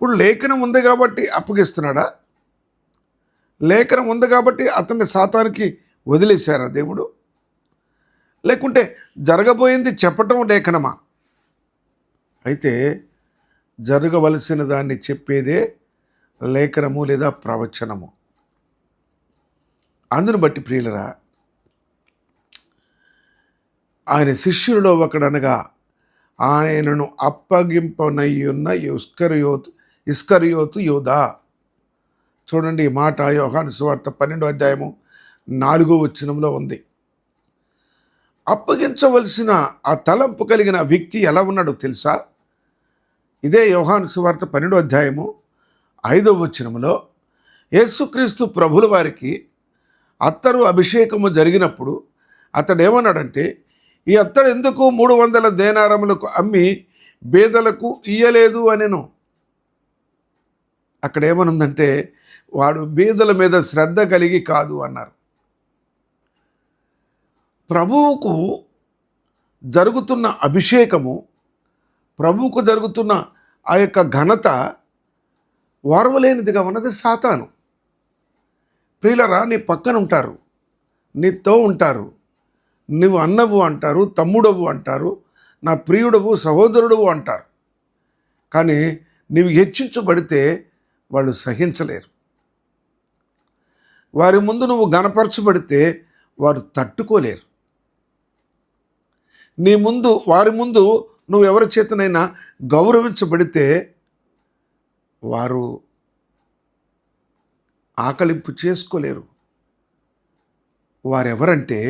ఇప్పుడు లేఖనం ఉంది కాబట్టి అప్పగిస్తున్నాడా? లేఖనం ఉంది కాబట్టి అతన్ని సాతానికి వదిలేశారా దేవుడు? లేకుంటే జరగబోయింది చెప్పటం లేఖనమా? అయితే జరగవలసిన దాన్ని చెప్పేదే లేఖనము లేదా ప్రవచనము. అందును బట్టి ప్రియులరా, ఆయన శిష్యులలో ఒకడనగా ఆయనను అప్పగింపనయ్యున్న ఇస్కరియోతు యూదా. చూడండి, ఈ మాట యోహాను సువార్త 12వ అధ్యాయము 4వ వచనంలో ఉంది. అప్పగించవలసిన ఆ తలంపు కలిగిన వ్యక్తి ఎలా ఉన్నాడో తెలుసా? ఇదే యోహాను సువార్త 12వ అధ్యాయము 5వ వచనంలో యేసుక్రీస్తు ప్రభుల వారికి అత్తరు అభిషేకము జరిగినప్పుడు అతడు ఏమన్నాడంటే, ఈ అత్తడు ఎందుకు 300 దేనారములకు అమ్మి బీదలకు ఇయ్యలేదు అనెను. అక్కడ ఏమనుందంటే, వాడు బీదల మీద శ్రద్ధ కలిగి కాదు అన్నారు. ప్రభువుకు జరుగుతున్న అభిషేకము, ప్రభువుకు జరుగుతున్న ఆ యొక్క ఘనత ఓర్వలేనిదిగా ఉన్నది సాతాను. ప్రియులరా, నీ పక్కన ఉంటారు, నీతో ఉంటారు, నువ్వు అన్నవు అంటారు, తమ్ముడవు అంటారు, నా ప్రియుడవు, సహోదరుడవు అంటారు. కానీ నీవు హెచ్చించబడితే వాళ్ళు సహించలేరు. వారి ముందు నువ్వు గణపరచబడితే వారు తట్టుకోలేరు. వారి ముందు నువ్వు ఎవరి చేతనైనా గౌరవించబడితే వారు ఆకలింపు చేసుకోలేరు. వారెవరంటే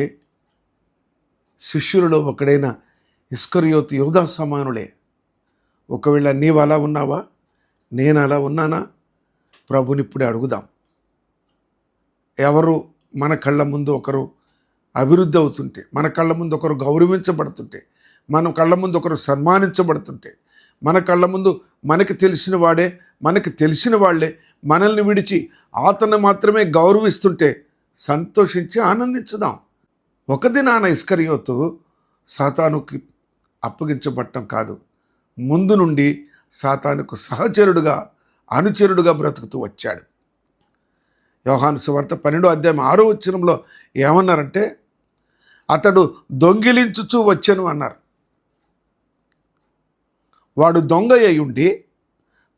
శిష్యులలో ఒకడైన ఇస్కరియోతు యూదా సమానులే. ఒకవేళ నీవు అలా ఉన్నావా, నేను అలా ఉన్నానా? ప్రభుని ఇప్పుడే అడుగుదాం. ఎవరు మన కళ్ళ ముందు ఒకరు అభివృద్ధి అవుతుంటే, మన కళ్ళ ముందు ఒకరు గౌరవించబడుతుంటే, మన కళ్ళ ముందు ఒకరు సన్మానించబడుతుంటే, మన కళ్ళ ముందు మనకి తెలిసిన వాళ్ళే మనల్ని విడిచి అతన్ని మాత్రమే గౌరవిస్తుంటే సంతోషించి ఆనందించుదాం. ఒక దినాన ఇస్కరియోతు సాతానుకి అప్పగించబడటం కాదు, ముందు నుండి సాతానుకు సహచరుడుగా, అనుచరుడుగా బ్రతుకుతూ వచ్చాడు. యోహాను సువార్త 12వ అధ్యాయం 6వ వచనంలో ఏమన్నారంటే, అతడు దొంగిలించుచూ వచ్చెను అన్నారు. వాడు దొంగ అయి ఉండి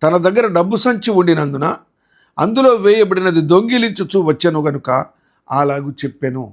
తన దగ్గర డబ్బు సంచి ఉండినందున అందులో వేయబడినది దొంగిలించుచూ వచ్చెను గనుక అలాగూ చెప్పెను.